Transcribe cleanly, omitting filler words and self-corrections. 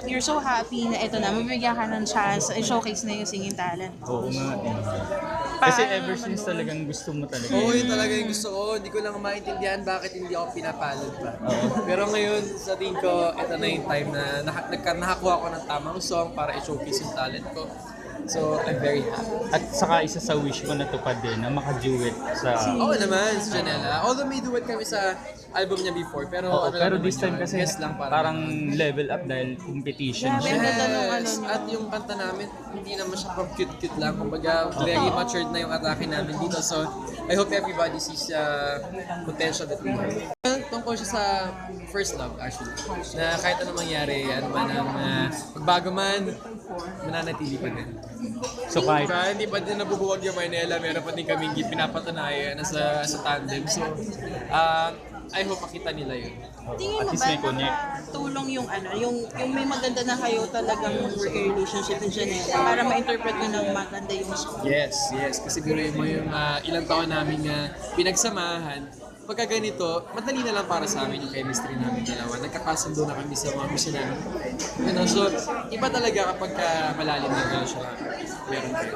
You're so happy na ito na, mabigyan ka ng chance, i-showcase na yung singing talent. Oo nga eh. Kasi ever since talagang gusto mo talaga. Oo, yun talaga yung gusto ko. Hindi ko lang maintindihan bakit hindi ako pinapalad pa. Pero ngayon, sa tingin ko, ito na yung time na nakakuha ko ng tamang song para i-showcase yung talent ko. So, I'm very happy. At saka isa sa wish ko natupad din na maka-duet sa... Oo naman, si Janela. Although may duet kami sa album niya before, pero Oo, ano pero lang this time naman yun, kasi guest lang parang level up dahil competition Grabe, ang siya. ganda nung ano Yes, niya. at yung kanta namin, hindi naman siya pang cute-cute lang. Kumbaga, very matured na yung atake namin dito. So, I hope everybody sees the potential that we have. Tungkol siya sa first love, actually. Na kahit anong mangyari, ano man ang pagbago man, mananatili pa din. So kahit Hindi pa din nabubuwag yung Maynila, meron pa din kaming pinapatunayan sa tandem. So, I hope makita nila yun. Tingin at mo least ba may connect. tulong yung ano, yung may maganda na kayo talagang relationship in Janela para ma-interpret nyo ng maganda yung song? Yes. Kasi biruin mo yung ilang taon namin pinagsamahan. Pagka ganito, madali na lang para sa amin yung chemistry namin dalawa. Nagkakasundo na kami sa mga gusto namin. So, iba talaga kapag malalim na relasyon namin. Meron kayo.